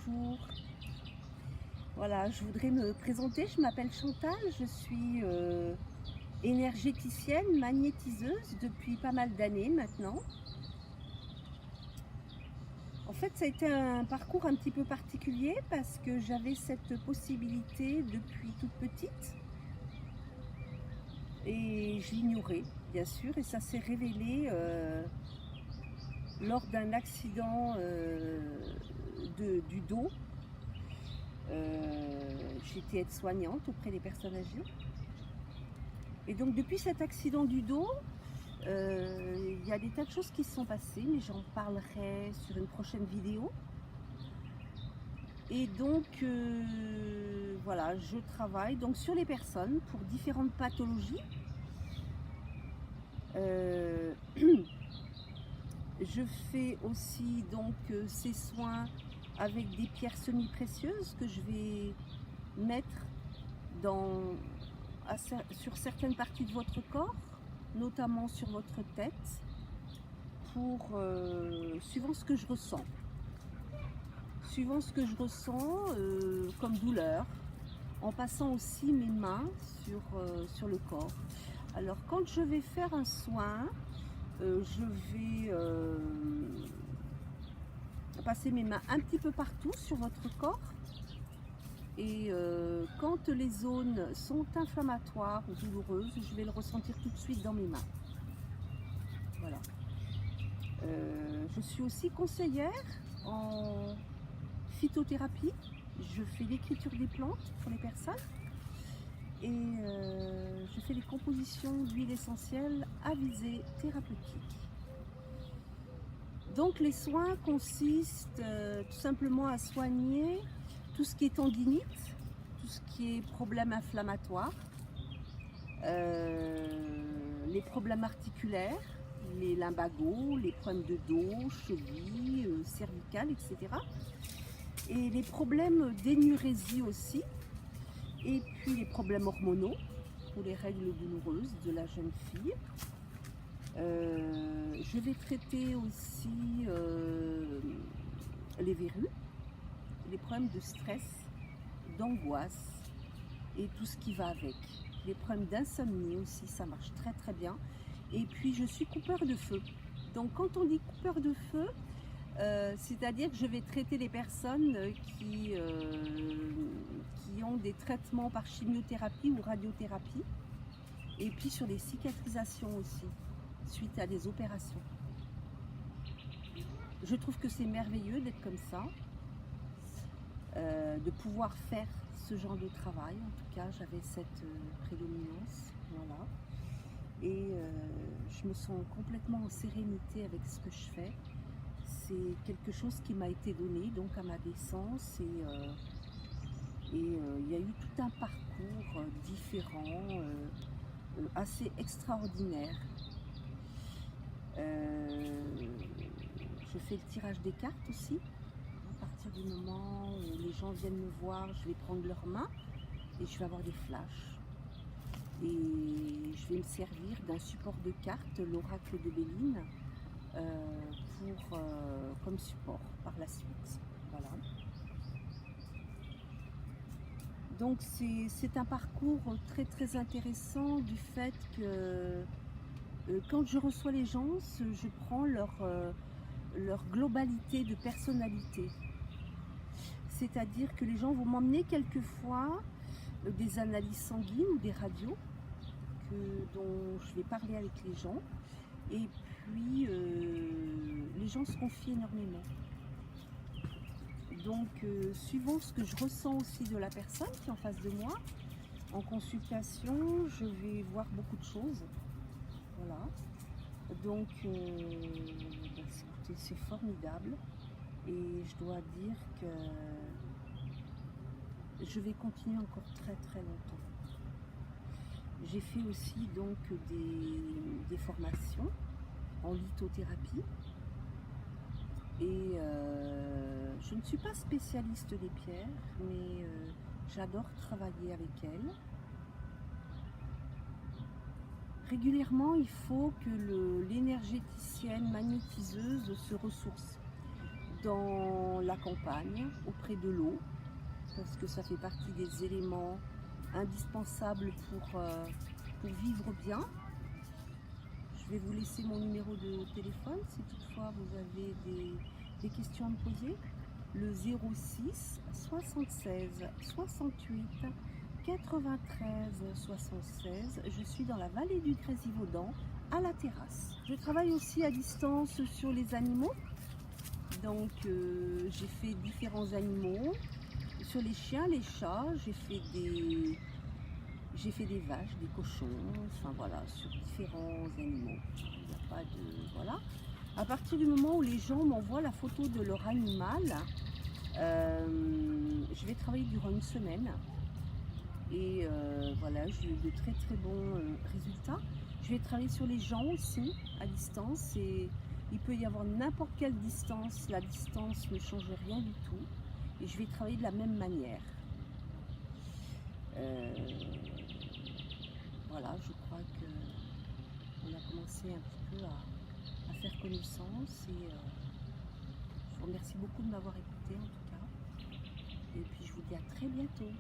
bonjour. Voilà, je voudrais me présenter. Je m'appelle Chantal, je suis énergéticienne, magnétiseuse depuis pas mal d'années maintenant. En fait, ça a été un parcours un petit peu particulier parce que j'avais cette possibilité depuis toute petite et je l'ignorais, bien sûr, et ça s'est révélé lors d'un accident du dos. J'étais aide-soignante auprès des personnes âgées. Et donc depuis cet accident du dos, il y a des tas de choses qui se sont passées, mais j'en parlerai sur une prochaine vidéo. Et donc voilà, je travaille donc sur les personnes pour différentes pathologies. Je fais aussi donc ces soins avec des pierres semi-précieuses que je vais mettre sur certaines parties de votre corps, notamment sur votre tête, pour suivant ce que je ressens. Suivant ce que je ressens comme douleur, en passant aussi mes mains sur le corps. Alors quand je vais faire un soin, je vais passer mes mains un petit peu partout sur votre corps. Et quand les zones sont inflammatoires ou douloureuses, je vais le ressentir tout de suite dans mes mains. Voilà. Je suis aussi conseillère en phytothérapie. Je fais l'écriture des plantes pour les personnes et je fais des compositions d'huiles essentielles à visée thérapeutique. Donc les soins consistent tout simplement à soigner tout ce qui est tendinite, tout ce qui est problème inflammatoire, les problèmes articulaires, les lumbagos, les problèmes de dos, chevilles, cervicales, etc. Et les problèmes d'énurésie aussi, et puis les problèmes hormonaux pour les règles douloureuses de la jeune fille. Je vais traiter aussi les verrues, les problèmes de stress, d'angoisse et tout ce qui va avec. Les problèmes d'insomnie aussi, ça marche très très bien. Et puis je suis coupeur de feu. Donc quand on dit coupeur de feu, c'est-à-dire que je vais traiter les personnes qui ont des traitements par chimiothérapie ou radiothérapie. Et puis sur les cicatrisations aussi, suite à des opérations. Je trouve que c'est merveilleux d'être comme ça, de pouvoir faire ce genre de travail. En tout cas, j'avais cette prédominance, voilà. Et je me sens complètement en sérénité avec ce que je fais. C'est quelque chose qui m'a été donné donc à ma naissance et il y a eu tout un parcours différent, assez extraordinaire. Je fais le tirage des cartes aussi. À partir du moment où les gens viennent me voir, je vais prendre leurs mains et je vais avoir des flashs. Et je vais me servir d'un support de cartes, l'oracle de Béline, comme support par la suite. Voilà. Donc c'est un parcours très très intéressant du fait que quand je reçois les gens, je prends leur globalité de personnalité. C'est-à-dire que les gens vont m'emmener quelquefois des analyses sanguines ou des radios dont je vais parler avec les gens. Et puis les gens se confient énormément. Donc suivant ce que je ressens aussi de la personne qui est en face de moi, en consultation, je vais voir beaucoup de choses. Voilà. Donc c'est formidable et je dois dire que je vais continuer encore très très longtemps. J'ai fait aussi donc des formations en lithothérapie et je ne suis pas spécialiste des pierres, mais j'adore travailler avec elles. Régulièrement, il faut que l'énergéticienne magnétiseuse se ressource. dans la campagne, auprès de l'eau, parce que ça fait partie des éléments indispensables pour vivre bien. Je vais vous laisser mon numéro de téléphone si toutefois vous avez des questions à me poser. Le 06 76 68 93 76. Je suis dans la vallée du Grésivaudan, à la terrasse. Je travaille aussi à distance sur les animaux. Donc j'ai fait différents animaux. Sur les chiens, les chats, j'ai fait des vaches, des cochons, enfin voilà, sur différents animaux. Il n'y a pas de... Voilà. À partir du moment où les gens m'envoient la photo de leur animal, je vais travailler durant une semaine. Et voilà, j'ai eu de très très bons résultats. Je vais travailler sur les gens aussi, à distance. Et il peut y avoir n'importe quelle distance, la distance ne change rien du tout. Et je vais travailler de la même manière. Voilà, je crois qu'on a commencé un petit peu à faire connaissance. Et je vous remercie beaucoup de m'avoir écouté en tout cas. Et puis je vous dis à très bientôt.